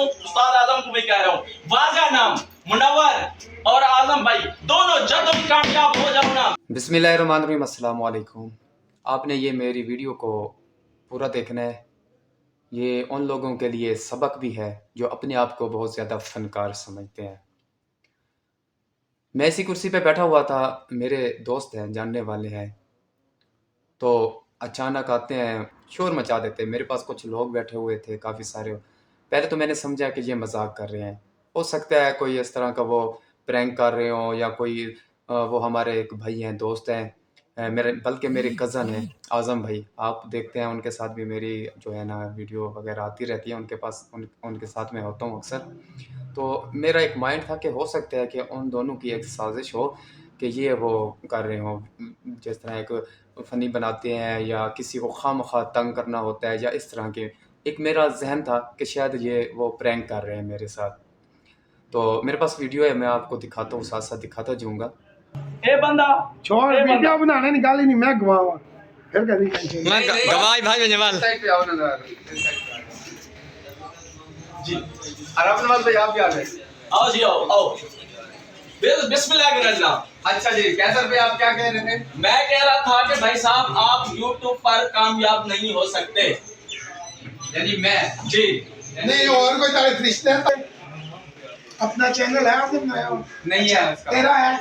उस्ताद आजम को भी कह रहा हूँ, वाजा नाम मुनव्वर और आजम भाई दोनों जब तुम कामयाब हो जाओ ना। बिस्मिल्लाहिर्रहमानिर्रहीम, अस्सलाम वालेकुम। आपने ये मेरी वीडियो को पूरा देखना है। ये उन लोगों के लिए सबक भी है जो अपने आप को बहुत ज़्यादा फ़नकार समझते हैं। मैं इसी कुर्सी पे बैठा हुआ था, मेरे दोस्त हैं, जानने वाले हैं, तो अचानक आते हैं, शोर मचा देते हैं। मेरे पास कुछ लोग बैठे हुए थे, काफ़ी सारे। पहले तो मैंने समझा कि ये मजाक कर रहे हैं। हो सकता है कोई इस तरह का वो प्रैंक कर रहे हों, या कोई वो हमारे एक भाई हैं, दोस्त हैं, मेरे बल्कि मेरे कज़न हैं आज़म भाई। आप देखते हैं उनके साथ भी मेरी जो है ना वीडियो वगैरह आती रहती है, उनके पास उनके साथ मैं होता हूँ अक्सर। तो मेरा एक माइंड था कि हो सकता है कि उन दोनों की एक साजिश हो कि ये वो कर रहे हों, जिस तरह एक फ़नी बनाते हैं या किसी को खामखा तंग करना होता है या इस तरह के। एक मेरा ज़हन था कि शायद ये वो प्रैंक कर रहे हैं मेरे साथ। तो मेरे पास वीडियो है, मैं आपको दिखाता हूँ, साथ साथ दिखाता जाऊँगा। ए बंदा छोड़ ए वीडियो बंदा बनाने निकाली नहीं, मैं गवावा फिर कभी टेंशन मैं गवाही भाई में जमाल साइड पे आओ ना जी आराम नवाज भाई, आप भी आ गए। आओ जी आओ बिस्मिल्लाह। अच्छा जी, कैसर पे आप क्या कह रहे थे? मैं कह रहा था कि भाई साहब आप YouTube पर कामयाब नहीं हो सकते। यानी मैं जी नहीं, और कोई तारीफ रिश्ते है? अपना चैनल है आपने बनाया हो? नहीं है उसका। तेरा है,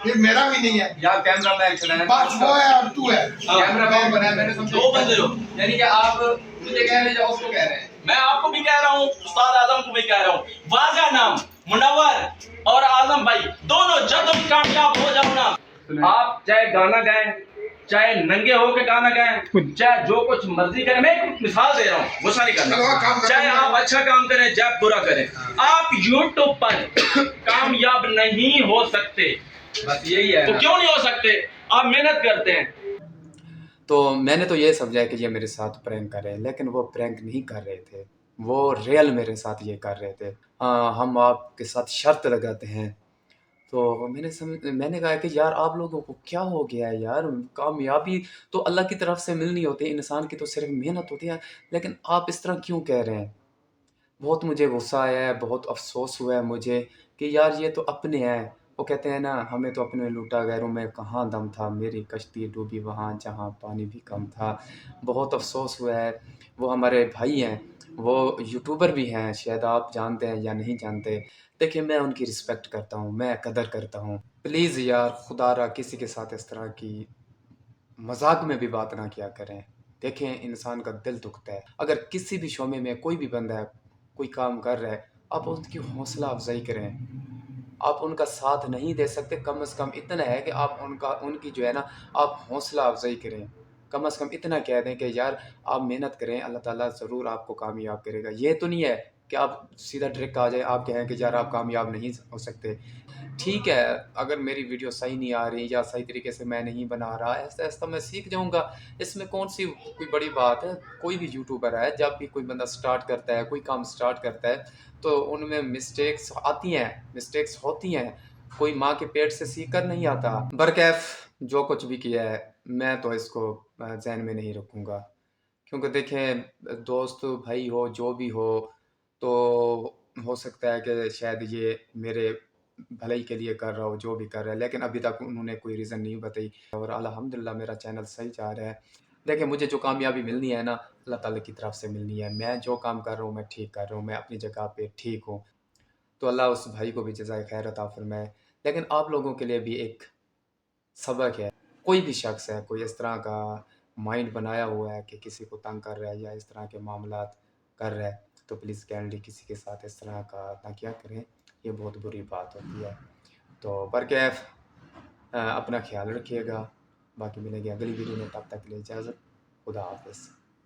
ये मेरा भी नहीं है। या कैमरा मैन चलाया बस वो है और तू है। कैमरा मैन बनाया मैंने, समझा। दो बंदे हो। यानी कि आप मुझे कह रहे हैं या उसको कह रहे हैं? मैं आपको भी कह रहा हूँ, उस्ताद आजम को भी कह रहा हूँ, वाजा नाम मुनव्वर और आजम भाई दोनों जब तुम कामयाब हो जाओ ना। आप चाहे गाना गाएं, चाहे नंगे होकर गाना गाएं, चाहे जो कुछ मर्जी करें। मैं एक मिसाल दे रहा हूँ, गुस्सा नहीं करना। चाहे आप अच्छा काम करें, चाहे बुरा करें, आप YouTube पर कामयाब नहीं हो सकते। बस यही है तो ना। क्यों नहीं हो सकते? आप मेहनत करते हैं। तो मैंने तो ये समझा कि ये मेरे साथ प्रैंक कर रहे हैं, लेकिन वो प्रैंक नहीं कर रहे थे, वो रियल मेरे साथ ये कर रहे थे। हम आपके साथ शर्त लगाते हैं। तो मैंने कहा कि यार आप लोगों को क्या हो गया है यार, कामयाबी तो अल्लाह की तरफ से मिलनी होती है, इंसान की तो सिर्फ मेहनत होती है, लेकिन आप इस तरह क्यों कह रहे हैं? बहुत मुझे गुस्सा आया है, बहुत अफ़सोस हुआ है मुझे कि यार ये तो अपने हैं। वो कहते हैं ना, हमें तो अपने लूटा गैरों में कहाँ दम था, मेरी कश्ती डूबी वहाँ जहाँ पानी भी कम था। बहुत अफ़सोस हुआ है। वो हमारे भाई हैं, वो यूट्यूबर भी हैं, शायद आप जानते हैं या नहीं जानते। देखिए, मैं उनकी रिस्पेक्ट करता हूँ, मैं कदर करता हूँ। प्लीज़ यार खुदारा किसी के साथ इस तरह की मज़ाक में भी बात ना किया करें। देखें, इंसान का दिल दुखता है। अगर किसी भी शोबे में कोई भी बंदा है, कोई काम कर रहा है, आप उसकी हौसला अफ़ज़ाई करें। आप उनका साथ नहीं दे सकते, कम से कम इतना है कि आप उनकी जो है ना, आप हौसला अफ़ज़ाई करें। कम से कम इतना कह दें कि यार आप मेहनत करें, अल्लाह ताला ज़रूर आपको कामयाब करेगा। ये तो नहीं है कि आप सीधा डायरेक्ट आ जाएँ, आप कहें कि यार आप कामयाब नहीं हो सकते। ठीक है, अगर मेरी वीडियो सही नहीं आ रही या सही तरीके से मैं नहीं बना रहा, ऐसा-ऐसा मैं सीख जाऊँगा। इसमें कौन-सी कोई बड़ी बात है? कोई भी यूट्यूबर है, जब भी कोई बंदा स्टार्ट करता है, कोई काम स्टार्ट करता है, तो उनमें मिस्टेक्स आती हैं, मिस्टेक्स होती हैं। कोई माँ के पेट से सीख कर नहीं आता। बरकैफ़ जो कुछ भी किया है, मैं तो इसको ज़हन में नहीं रखूँगा। क्योंकि देखें, दोस्त भाई हो, जो भी हो, तो हो सकता है कि शायद ये मेरे भलाई के लिए कर रहा हो, जो भी कर रहा है, लेकिन अभी तक उन्होंने कोई रीज़न नहीं बताई और अल्हम्दुलिल्लाह मेरा चैनल सही जा रहा है। देखिए, मुझे जो कामयाबी मिलनी है ना, अल्लाह ताला की तरफ से मिलनी है। मैं जो काम कर रहा हूँ, मैं ठीक कर रहा हूँ, मैं अपनी जगह पे ठीक हूँ। तो अल्लाह उस भाई को भी जज़ाए खैर अता फ़रमाए। लेकिन आप लोगों के लिए भी एक सबक है। कोई भी शख्स है, कोई इस तरह का माइंड बनाया हुआ है कि किसी को तंग कर रहा है या इस तरह के मामलात कर रहा है, तो प्लीज़ काइंडली किसी के साथ इस तरह का ना किया करें। ये बहुत बुरी बात होती है। तो बरकैफ़ अपना ख़्याल रखिएगा। बाकी मिलेंगे अगली वीडियो में, तब तक के लिए इजाज़त। खुदा हाफ़िज़।